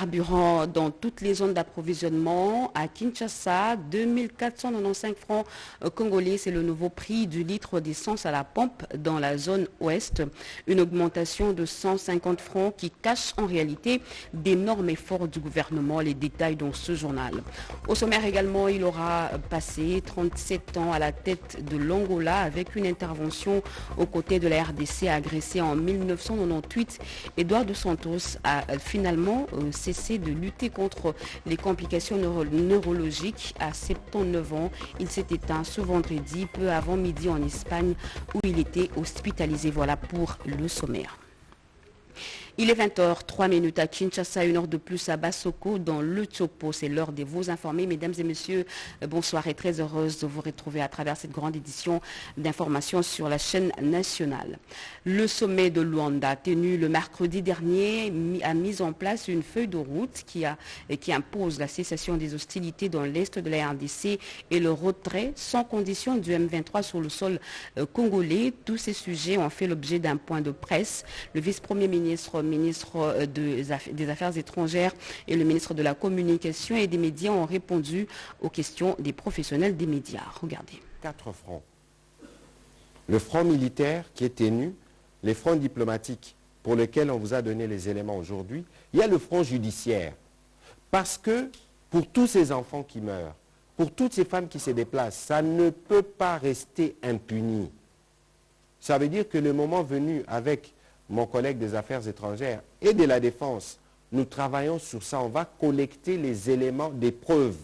Carburant dans toutes les zones d'approvisionnement. À Kinshasa, 2495 francs congolais, c'est le nouveau prix du litre d'essence à la pompe dans la zone ouest. Une augmentation de 150 francs qui cache en réalité d'énormes efforts du gouvernement. Les détails dans ce journal. Au sommaire également, il aura passé 37 ans à la tête de l'Angola avec une intervention aux côtés de la RDC agressée en 1998. Eduardo dos Santos a finalement cessé de lutter contre les complications neurologiques à 79 ans. Il s'est éteint ce vendredi, peu avant midi en Espagne, où il était hospitalisé. Voilà pour le sommaire. Il est 20h03 à Kinshasa, 1 heure de plus à Bassoko dans le Chopo. C'est l'heure de vous informer. Mesdames et messieurs, bonsoir et très heureuse de vous retrouver à travers cette grande édition d'informations sur la chaîne nationale. Le sommet de Luanda, tenu le mercredi dernier, a mis en place une feuille de route qui impose la cessation des hostilités dans l'est de la RDC et le retrait sans condition du M23 sur le sol congolais. Tous ces sujets ont fait l'objet d'un point de presse. Le vice-premier ministre des Affaires étrangères et le ministre de la Communication et des médias ont répondu aux questions des professionnels des médias. Regardez. 4 fronts. Le front militaire qui est tenu, les fronts diplomatiques pour lesquels on vous a donné les éléments aujourd'hui. Il y a le front judiciaire. Parce que pour tous ces enfants qui meurent, pour toutes ces femmes qui se déplacent, ça ne peut pas rester impuni. Ça veut dire que le moment venu avec mon collègue des Affaires étrangères et de la Défense, nous travaillons sur ça. On va collecter les éléments des preuves.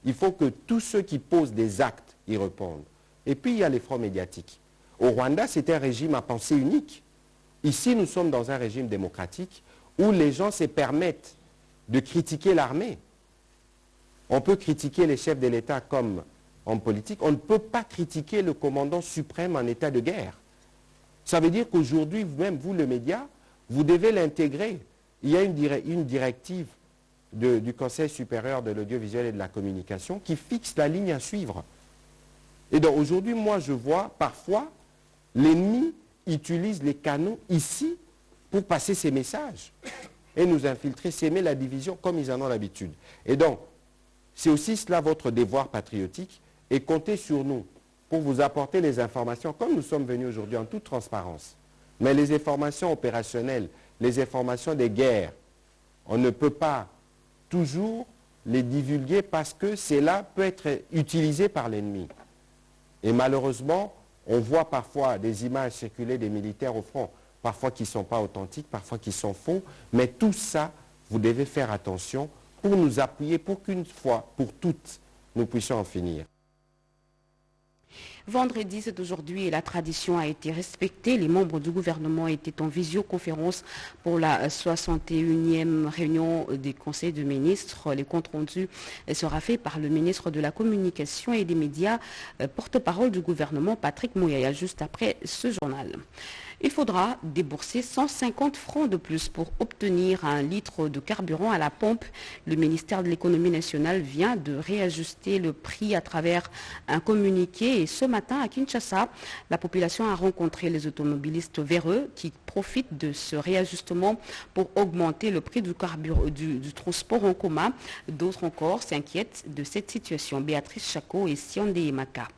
Il faut que tous ceux qui posent des actes y répondent. Et puis, il y a les fronts médiatiques. Au Rwanda, c'est un régime à pensée unique. Ici, nous sommes dans un régime démocratique où les gens se permettent de critiquer l'armée. On peut critiquer les chefs de l'État comme en politique. On ne peut pas critiquer le commandant suprême en état de guerre. Ça veut dire qu'aujourd'hui, même vous, le média, vous devez l'intégrer. Il y a une directive du Conseil supérieur de l'audiovisuel et de la communication qui fixe la ligne à suivre. Et donc aujourd'hui, moi, je vois parfois l'ennemi utilise les canaux ici pour passer ses messages et nous infiltrer, s'aimer la division comme ils en ont l'habitude. Et donc, c'est aussi cela votre devoir patriotique et comptez sur nous pour vous apporter les informations, comme nous sommes venus aujourd'hui en toute transparence. Mais les informations opérationnelles, les informations des guerres, on ne peut pas toujours les divulguer parce que cela peut être utilisé par l'ennemi. Et malheureusement, on voit parfois des images circuler des militaires au front, parfois qui ne sont pas authentiques, parfois qui sont faux, mais tout ça, vous devez faire attention pour nous appuyer, pour qu'une fois, pour toutes, nous puissions en finir. Vendredi, c'est aujourd'hui et la tradition a été respectée. Les membres du gouvernement étaient en visioconférence pour la 61e réunion du Conseil de ministres. Les comptes rendus sera fait par le ministre de la Communication et des médias, porte-parole du gouvernement, Patrick Mouyaya, juste après ce journal. Il faudra débourser 150 francs de plus pour obtenir un litre de carburant à la pompe. Le ministère de l'économie nationale vient de réajuster le prix à travers un communiqué. Et ce matin, à Kinshasa, la population a rencontré les automobilistes véreux qui profitent de ce réajustement pour augmenter le prix du transport en commun. D'autres encore s'inquiètent de cette situation. Béatrice Chako et Siande Emaka.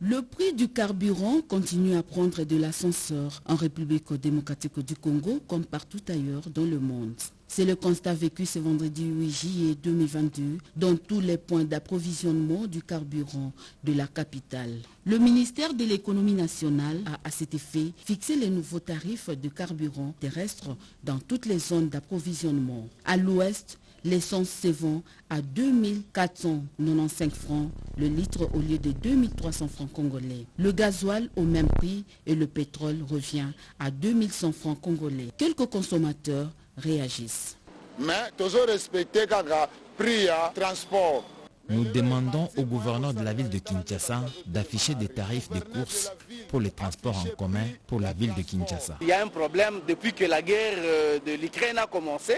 Le prix du carburant continue à prendre de l'ascenseur en République démocratique du Congo comme partout ailleurs dans le monde. C'est le constat vécu ce vendredi 8 juillet 2022 dans tous les points d'approvisionnement du carburant de la capitale. Le ministère de l'économie nationale a à cet effet fixé les nouveaux tarifs de carburant terrestre dans toutes les zones d'approvisionnement. À l'ouest, l'essence se vend à 2495 francs le litre au lieu de 2300 francs congolais. Le gasoil au même prix et le pétrole revient à 2100 francs congolais. Quelques consommateurs réagissent. Mais toujours respecter le prix à transport. Nous demandons au gouverneur de la ville de Kinshasa d'afficher des tarifs de course pour les transports en commun pour la ville de Kinshasa. Il y a un problème depuis que la guerre de l'Ukraine a commencé.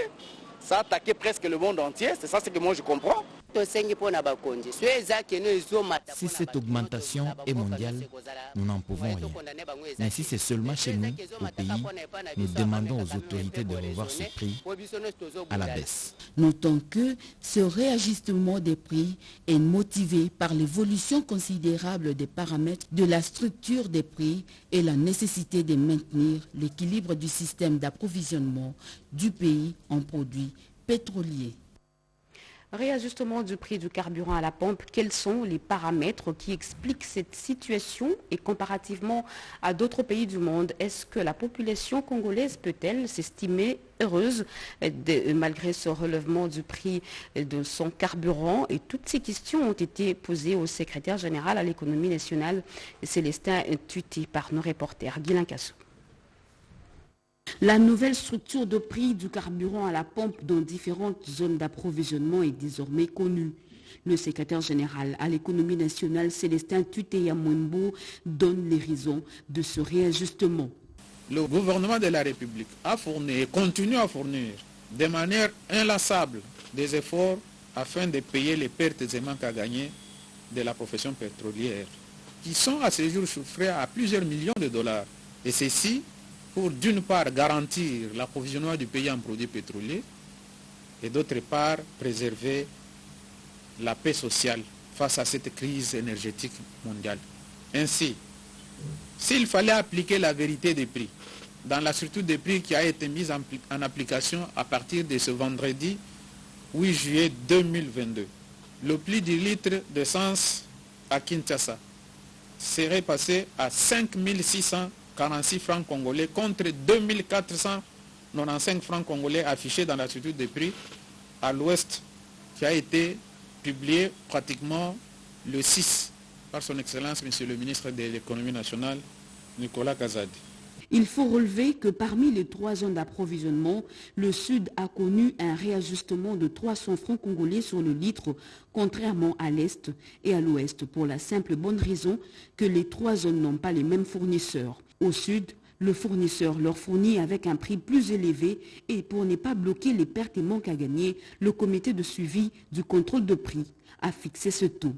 Ça a attaqué presque le monde entier, c'est ça ce que moi je comprends. Si cette augmentation est mondiale, nous n'en pouvons rien. Mais si c'est seulement chez nous, au pays, nous demandons aux autorités de revoir ce prix à la baisse. Notons que ce réajustement des prix est motivé par l'évolution considérable des paramètres de la structure des prix et la nécessité de maintenir l'équilibre du système d'approvisionnement du pays en produits pétroliers. Réajustement du prix du carburant à la pompe, quels sont les paramètres qui expliquent cette situation et comparativement à d'autres pays du monde, est-ce que la population congolaise peut-elle s'estimer heureuse malgré ce relèvement du prix de son carburant? Et toutes ces questions ont été posées au secrétaire général à l'économie nationale, Célestin Tuité, par nos reporters. Guilain Kassou. La nouvelle structure de prix du carburant à la pompe dans différentes zones d'approvisionnement est désormais connue. Le secrétaire général à l'économie nationale, Célestin Tuité Mwembo, donne les raisons de ce réajustement. Le gouvernement de la République a fourni et continue à fournir de manière inlassable des efforts afin de payer les pertes et manques à gagner de la profession pétrolière, qui sont à ce jour chiffrés à plusieurs millions de dollars. Et ceci pour d'une part garantir l'approvisionnement du pays en produits pétroliers et d'autre part préserver la paix sociale face à cette crise énergétique mondiale. Ainsi, s'il fallait appliquer la vérité des prix dans la structure des prix qui a été mise en application à partir de ce vendredi 8 juillet 2022, le prix du litre d'essence à Kinshasa serait passé à 5 646 francs congolais contre 2 495 francs congolais affichés dans la structure des prix à l'ouest qui a été publié pratiquement le 6 par son Excellence, Monsieur le ministre de l'économie nationale, Nicolas Kazadi. Il faut relever que parmi les 3 zones d'approvisionnement, le Sud a connu un réajustement de 300 francs congolais sur le litre, contrairement à l'Est et à l'Ouest, pour la simple bonne raison que les 3 zones n'ont pas les mêmes fournisseurs. Au Sud, le fournisseur leur fournit avec un prix plus élevé et pour ne pas bloquer les pertes et manques à gagner, le comité de suivi du contrôle de prix a fixé ce taux.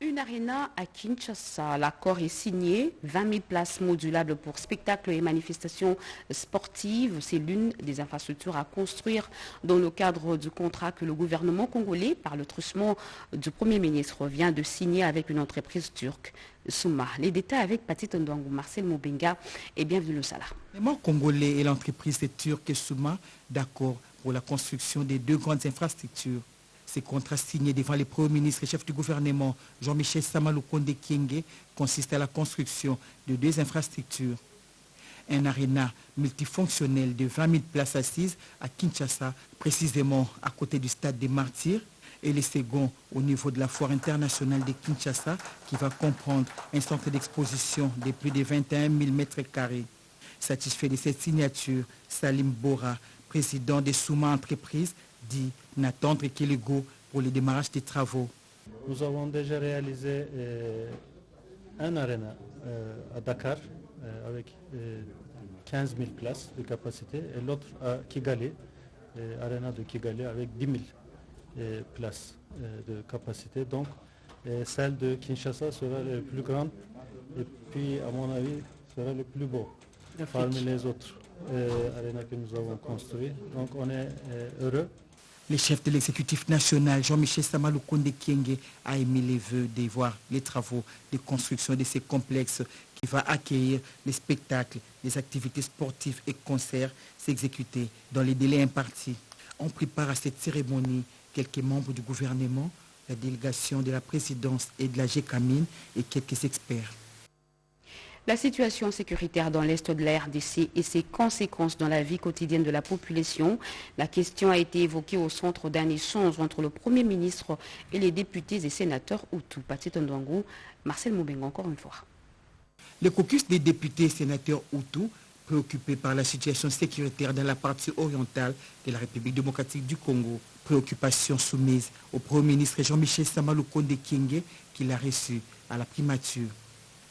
Une aréna à Kinshasa, l'accord est signé, 20 000 places modulables pour spectacles et manifestations sportives. C'est l'une des infrastructures à construire dans le cadre du contrat que le gouvernement congolais, par le truchement du Premier ministre, vient de signer avec une entreprise turque, Souma. Les détails avec Patit Ndouangou, Marcel Mobenga et bienvenue le Salah. Le gouvernement congolais et l'entreprise turque Souma d'accord pour la construction des 2 grandes infrastructures. Ces contrats signés devant les premiers ministres et chefs du gouvernement Jean-Michel Samalukonde Kyenge consistent à la construction de 2 infrastructures. Un aréna multifonctionnel de 20 000 places assises à Kinshasa, précisément à côté du stade des Martyrs, et le second au niveau de la foire internationale de Kinshasa qui va comprendre un centre d'exposition de plus de 21 000 m². Satisfait de cette signature, Salim Bora, président de Souma Entreprises, dit n'attendre que le go pour le démarrage des travaux. Nous avons déjà réalisé un aréna à Dakar avec 15 000 places de capacité et l'autre à Kigali, aréna de Kigali avec 10 000 places de capacité. Donc celle de Kinshasa sera la plus grande et puis à mon avis sera le plus beau parmi les autres arénas que nous avons construits. Donc on est heureux. Le chef de l'exécutif national, Jean-Michel Samalukonde Kyenge, a émis les vœux de voir les travaux de construction de ces complexes qui va accueillir les spectacles, les activités sportives et concerts s'exécuter dans les délais impartis. On prépare à cette cérémonie quelques membres du gouvernement, la délégation de la présidence et de la GECAMINE et quelques experts. La situation sécuritaire dans l'est de la RDC et ses conséquences dans la vie quotidienne de la population. La question a été évoquée au centre d'un échange entre le Premier ministre et les députés et sénateurs Hutu. Patit Ndouangou, Marcel Mobenga encore une fois. Le caucus des députés et sénateurs Hutu, préoccupés par la situation sécuritaire dans la partie orientale de la République démocratique du Congo, préoccupation soumise au Premier ministre Jean-Michel Samalukonde Kyenge qui l'a reçu à la primature.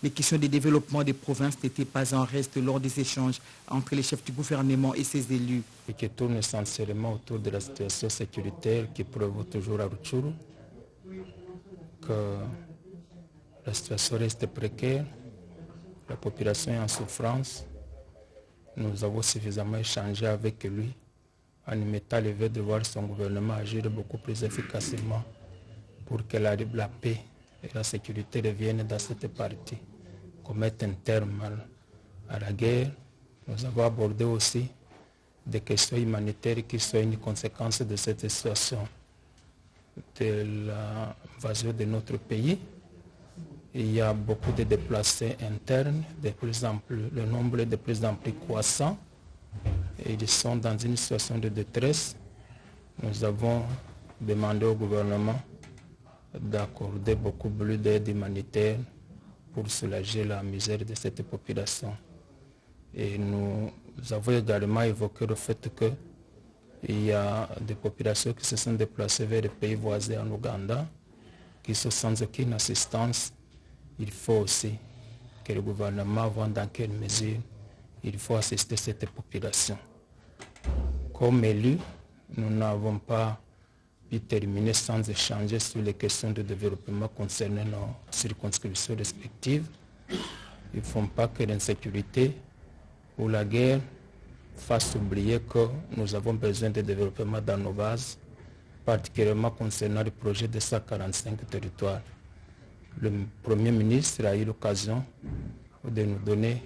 Les questions de développement des provinces n'étaient pas en reste lors des échanges entre les chefs du gouvernement et ses élus. Et qui tourne essentiellement autour de la situation sécuritaire qui prévaut toujours à Rutshuru, que la situation reste précaire, la population est en souffrance. Nous avons suffisamment échangé avec lui en y mettant le vœu de voir son gouvernement agir beaucoup plus efficacement pour que la paix et la sécurité reviennent dans cette partie, qu'on mette un terme à la guerre. Nous avons abordé aussi des questions humanitaires qui sont une conséquence de cette situation de l'invasion de notre pays. Il y a beaucoup de déplacés internes, le nombre est de plus en plus croissant et ils sont dans une situation de détresse. Nous avons demandé au gouvernement d'accorder beaucoup plus d'aide humanitaire pour soulager la misère de cette population. Et nous avons également évoqué le fait qu'il y a des populations qui se sont déplacées vers les pays voisins en Ouganda, qui sont sans aucune assistance. Il faut aussi que le gouvernement voit dans quelle mesure il faut assister cette population. Comme élus, nous n'avons pas pu terminer sans échanger sur les questions de développement concernant nos circonscriptions respectives. Il ne faut pas que l'insécurité ou la guerre fasse oublier que nous avons besoin de développement dans nos bases, particulièrement concernant le projet de 145 territoires. Le Premier ministre a eu l'occasion de nous donner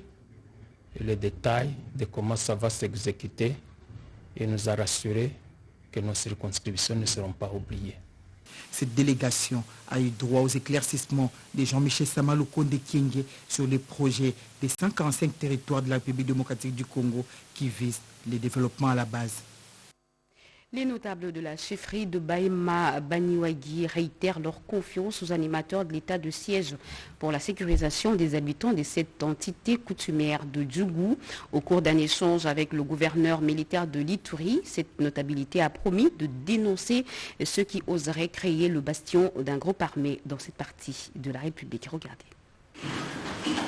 les détails de comment ça va s'exécuter et nous a rassuré que nos circonscriptions ne seront pas oubliées. Cette délégation a eu droit aux éclaircissements de Jean-Michel Samalukonde Kyenge sur les projets des 145 territoires de la République démocratique du Congo qui visent le développement à la base. Les notables de la chefferie de Bahema Banyuagi réitèrent leur confiance aux animateurs de l'état de siège pour la sécurisation des habitants de cette entité coutumière de Djougou. Au cours d'un échange avec le gouverneur militaire de l'Ituri, cette notabilité a promis de dénoncer ceux qui oseraient créer le bastion d'un groupe armé dans cette partie de la République. Regardez.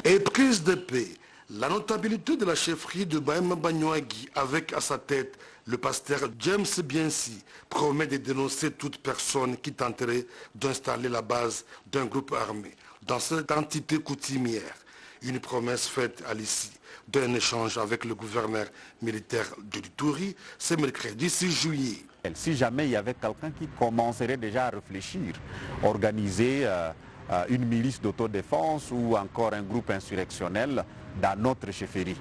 Et prise de paix, la notabilité de la chefferie de Bahema Banyuagi avec à sa tête le pasteur James Biensi promet de dénoncer toute personne qui tenterait d'installer la base d'un groupe armé dans cette entité coutumière. Une promesse faite à l'issue d'un échange avec le gouverneur militaire de l'Ituri ce mercredi 6 juillet. Si jamais il y avait quelqu'un qui commencerait déjà à réfléchir, organiser une milice d'autodéfense ou encore un groupe insurrectionnel dans notre chefferie,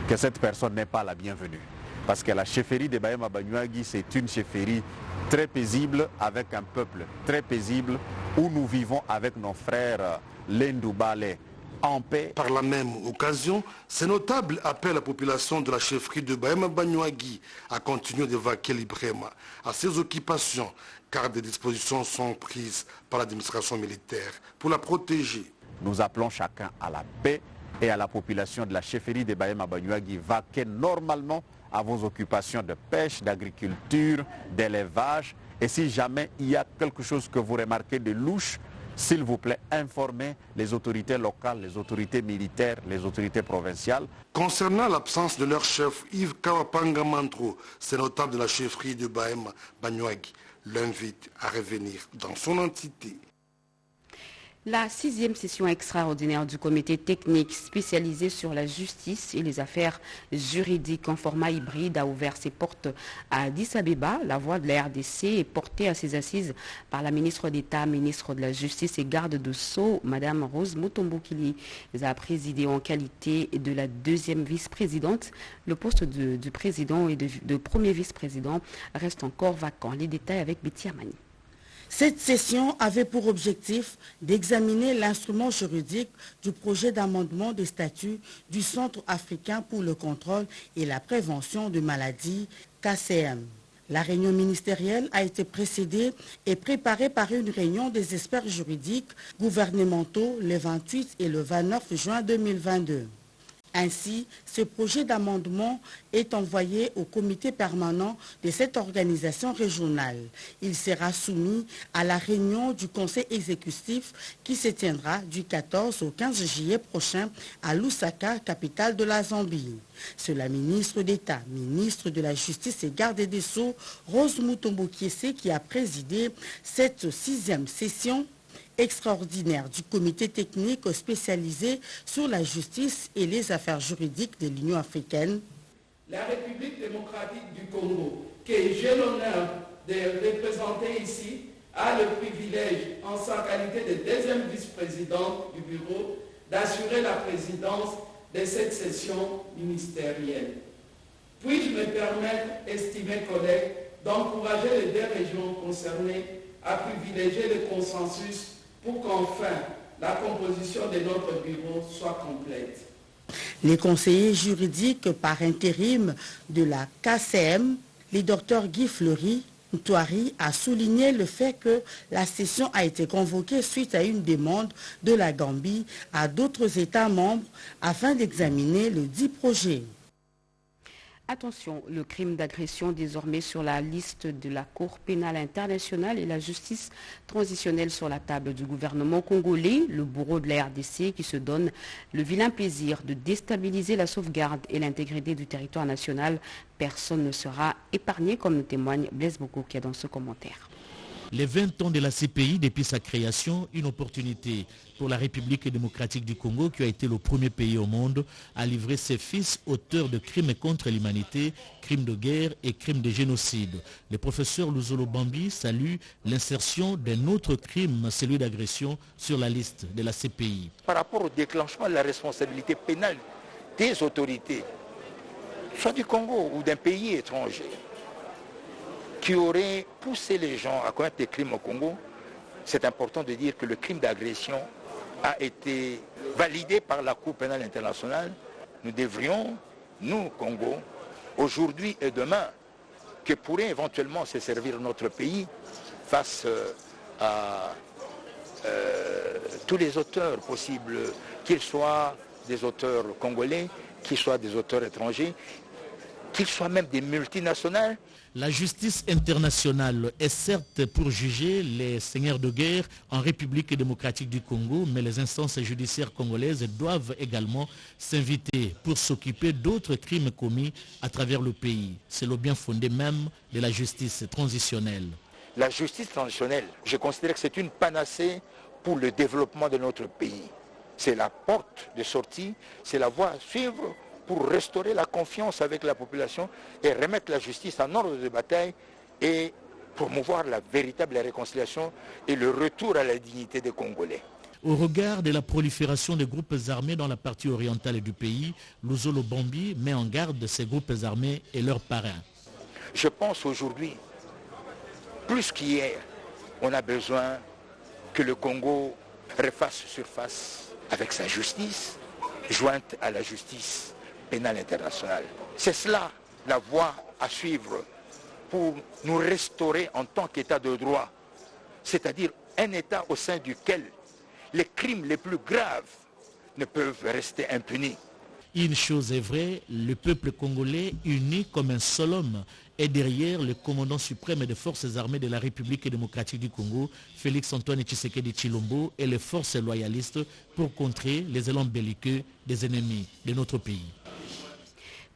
que cette personne n'est pas la bienvenue. Parce que la chefferie de Bahema Banyuagi, c'est une chefferie très paisible, avec un peuple très paisible, où nous vivons avec nos frères Lendu Bale en paix. Par la même occasion, ces notables appellent la population de la chefferie de Bahema Banyuagi à continuer de vaquer librement à ses occupations, car des dispositions sont prises par l'administration militaire pour la protéger. Nous appelons chacun à la paix et à la population de la chefferie de Bahema Banyuagi vaquer normalement à vos occupations de pêche, d'agriculture, d'élevage. Et si jamais il y a quelque chose que vous remarquez de louche, s'il vous plaît, informez les autorités locales, les autorités militaires, les autorités provinciales. Concernant l'absence de leur chef Yves Kawapanga Mantro, c'est notable de la chefferie de Bahema Banyuagi, l'invite à revenir dans son entité. La 6e session extraordinaire du comité technique spécialisé sur la justice et les affaires juridiques en format hybride a ouvert ses portes à Addis Abeba. La voix de la RDC est portée à ses assises par la ministre d'État, ministre de la Justice et garde de Sceaux, Madame Rose Mutombo, qui les a présidé en qualité de la 2e vice-présidente. Le poste de président et de premier vice-président reste encore vacant. Les détails avec Betty Amani. Cette session avait pour objectif d'examiner l'instrument juridique du projet d'amendement des statuts du Centre africain pour le contrôle et la prévention de maladies, KCM. La réunion ministérielle a été précédée et préparée par une réunion des experts juridiques gouvernementaux le 28 et le 29 juin 2022. Ainsi, ce projet d'amendement est envoyé au comité permanent de cette organisation régionale. Il sera soumis à la réunion du conseil exécutif qui se tiendra du 14 au 15 juillet prochain à Lusaka, capitale de la Zambie. C'est la ministre d'État, ministre de la Justice et garde des Sceaux, Rose Mutombo Kiese, qui a présidé cette 6e session extraordinaire du comité technique spécialisé sur la justice et les affaires juridiques de l'Union africaine. La République démocratique du Congo, que j'ai l'honneur de représenter ici, a le privilège, en sa qualité de deuxième vice-présidente du bureau, d'assurer la présidence de cette session ministérielle. Puis-je me permettre, estimés collègues, d'encourager les deux régions concernées à privilégier le consensus pour qu'enfin la composition de notre bureau soit complète. Les conseillers juridiques par intérim de la KCM, le docteur Guy Fleury Ntouari, a souligné le fait que la session a été convoquée suite à une demande de la Gambie à d'autres États membres afin d'examiner le dit projet. Attention, le crime d'agression désormais sur la liste de la Cour pénale internationale et la justice transitionnelle sur la table du gouvernement congolais, le bourreau de la RDC qui se donne le vilain plaisir de déstabiliser la sauvegarde et l'intégrité du territoire national. Personne ne sera épargné, comme nous témoigne Blaise Boko qui est dans ce commentaire. Les 20 ans de la CPI depuis sa création, une opportunité pour la République démocratique du Congo qui a été le premier pays au monde à livrer ses fils auteurs de crimes contre l'humanité, crimes de guerre et crimes de génocide. Le professeur Luzolo Bambi salue l'insertion d'un autre crime, celui d'agression, sur la liste de la CPI. Par rapport au déclenchement de la responsabilité pénale des autorités, soit du Congo ou d'un pays étranger, qui aurait poussé les gens à commettre des crimes au Congo, c'est important de dire que le crime d'agression a été validé par la Cour pénale internationale. Nous devrions, nous, Congo, aujourd'hui et demain, que pourrait éventuellement se servir notre pays face à tous les auteurs possibles, qu'ils soient des auteurs congolais, qu'ils soient des auteurs étrangers, qu'ils soient même des multinationales. La justice internationale est certes pour juger les seigneurs de guerre en République démocratique du Congo, mais les instances judiciaires congolaises doivent également s'inviter pour s'occuper d'autres crimes commis à travers le pays. C'est le bien fondé même de la justice transitionnelle. La justice transitionnelle, je considère que c'est une panacée pour le développement de notre pays. C'est la porte de sortie, c'est la voie à suivre pour restaurer la confiance avec la population et remettre la justice en ordre de bataille et promouvoir la véritable réconciliation et le retour à la dignité des Congolais. Au regard de la prolifération des groupes armés dans la partie orientale du pays, Luzolo Bambi met en garde ces groupes armés et leurs parrains. Je pense aujourd'hui, plus qu'hier, on a besoin que le Congo refasse surface avec sa justice, jointe à la justice pénale internationale. C'est cela la voie à suivre pour nous restaurer en tant qu'État de droit, c'est-à-dire un État au sein duquel les crimes les plus graves ne peuvent rester impunis. Une chose est vraie, le peuple congolais, uni comme un seul homme, est derrière le commandant suprême des forces armées de la République démocratique du Congo, Félix Antoine Tshisekedi Tshilombo, et les forces loyalistes pour contrer les élans belliqueux des ennemis de notre pays.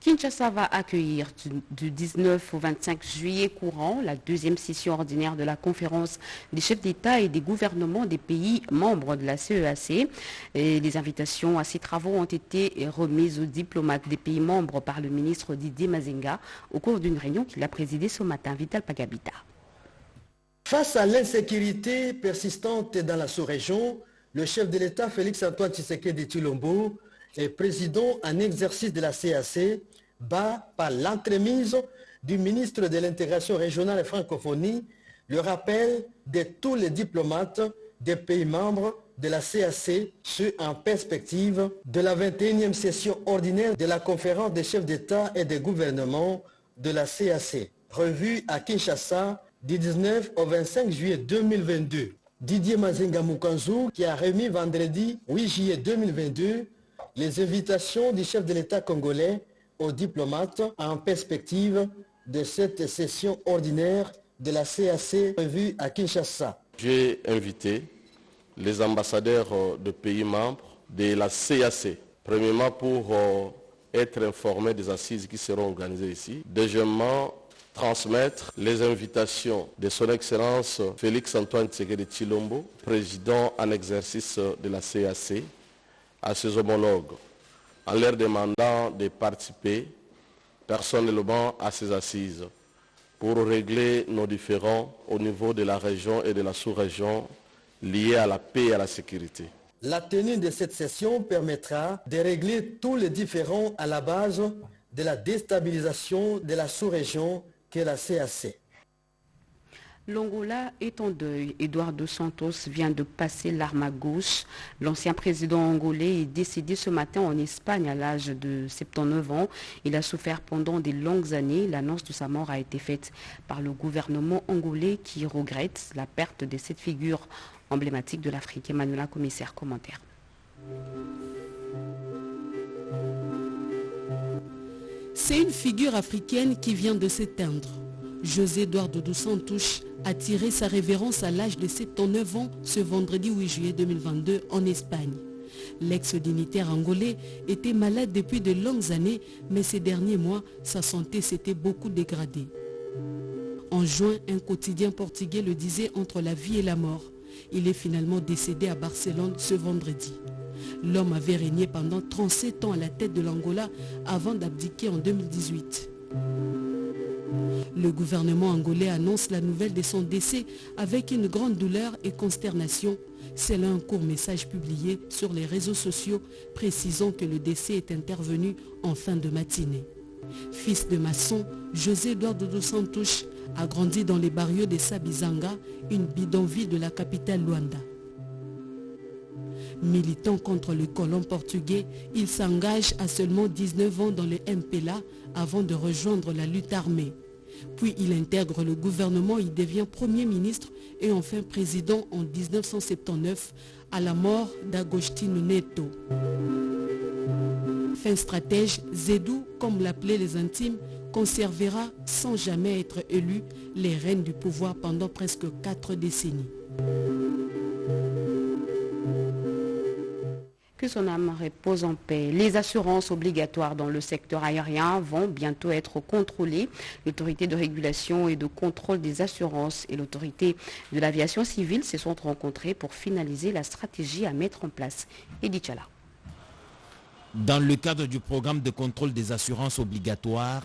Kinshasa va accueillir du 19 au 25 juillet courant la deuxième session ordinaire de la conférence des chefs d'État et des gouvernements des pays membres de la CEAC. Et les invitations à ces travaux ont été remises aux diplomates des pays membres par le ministre Didier Mazenga au cours d'une réunion qu'il a présidée ce matin. Vital Pagabita. Face à l'insécurité persistante dans la sous-région, le chef de l'État Félix Antoine Tshisekedi Tshilombo et président en exercice de la CAC, bat par l'entremise du ministre de l'intégration régionale et francophonie le rappel de tous les diplomates des pays membres de la CAC, ce en perspective de la 21e session ordinaire de la conférence des chefs d'État et des gouvernements de la CAC, revue à Kinshasa du 19 au 25 juillet 2022. Didier Mazenga Mukanzu, qui a remis vendredi 8 juillet 2022 Les invitations du chef de l'État congolais aux diplomates en perspective de cette session ordinaire de la CAC prévue à Kinshasa. J'ai invité les ambassadeurs de pays membres de la CAC, premièrement pour être informés des assises qui seront organisées ici, deuxièmement transmettre les invitations de son Excellence Félix Antoine Tshisekedi Tshilombo, président en exercice de la CAC, à ses homologues, en leur demandant de participer personnellement à ces assises pour régler nos différends au niveau de la région et de la sous-région liés à la paix et à la sécurité. La tenue de cette session permettra de régler tous les différends à la base de la déstabilisation de la sous-région qu'est la CAC. L'Angola est en deuil. Eduardo dos Santos vient de passer l'arme à gauche. L'ancien président angolais est décédé ce matin en Espagne à l'âge de 79 ans. Il a souffert pendant de longues années. L'annonce de sa mort a été faite par le gouvernement angolais qui regrette la perte de cette figure emblématique de l'Afrique. Emmanuela, commissaire, commentaire. C'est une figure africaine qui vient de s'éteindre. José Eduardo dos Santos a tiré sa révérence à l'âge de 79 ans ce vendredi 8 juillet 2022 en Espagne. L'ex-dignitaire angolais était malade depuis de longues années, mais ces derniers mois, sa santé s'était beaucoup dégradée. En juin, un quotidien portugais le disait entre la vie et la mort. Il est finalement décédé à Barcelone ce vendredi. L'homme avait régné pendant 37 ans à la tête de l'Angola avant d'abdiquer en 2018. Le gouvernement angolais annonce la nouvelle de son décès avec une grande douleur et consternation. C'est là un court message publié sur les réseaux sociaux précisant que le décès est intervenu en fin de matinée. Fils de maçon, José Eduardo dos Santos a grandi dans les barrios de Sabizanga, une bidonville de la capitale Luanda. Militant contre le colon portugais, il s'engage à seulement 19 ans dans le MPLA avant de rejoindre la lutte armée. Puis il intègre le gouvernement, il devient Premier ministre et enfin président en 1979 à la mort d'Agostinho Neto. Fin stratège, Zedou, comme l'appelaient les intimes, conservera sans jamais être élu les rênes du pouvoir pendant presque 4 décennies. Que son âme repose en paix. Les assurances obligatoires dans le secteur aérien vont bientôt être contrôlées. L'autorité de régulation et de contrôle des assurances et l'autorité de l'aviation civile se sont rencontrées pour finaliser la stratégie à mettre en place. Edith Chala. Dans le cadre du programme de contrôle des assurances obligatoires,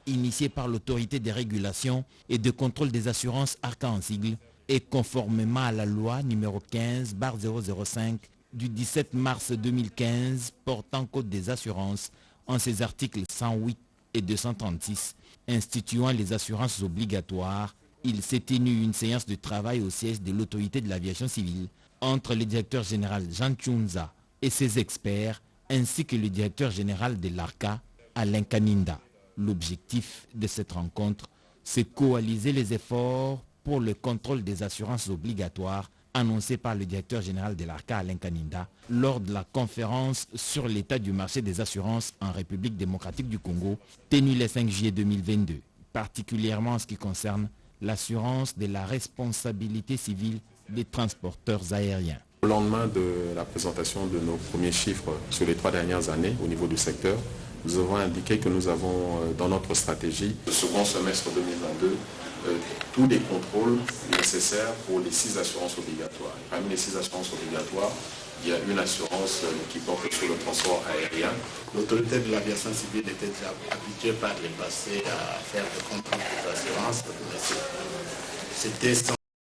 initié par l'autorité des régulations et de contrôle des assurances ARCA en sigle et conformément à la loi numéro 15/005 du 17 mars 2015 portant code des assurances en ses articles 108 et 236 instituant les assurances obligatoires. Il s'est tenu une séance de travail au siège de l'autorité de l'aviation civile entre le directeur général Jean Tchounza et ses experts ainsi que le directeur général de l'ARCA, Alain Kaninda. L'objectif de cette rencontre, c'est coaliser les efforts pour le contrôle des assurances obligatoires annoncé par le directeur général de l'ARCA, Alain Kaninda, lors de la conférence sur l'état du marché des assurances en République démocratique du Congo, tenue le 5 juillet 2022, particulièrement en ce qui concerne l'assurance de la responsabilité civile des transporteurs aériens. Au lendemain de la présentation de nos premiers chiffres sur les 3 dernières années au niveau du secteur, nous avons indiqué que nous avons dans notre stratégie, le second semestre 2022, tous les contrôles nécessaires pour les 6 assurances obligatoires. Parmi les 6 assurances obligatoires, il y a une assurance qui porte sur le transport aérien. L'autorité de l'aviation civile était déjà habituée par le passé à faire des contrôles des assurances. C'était sans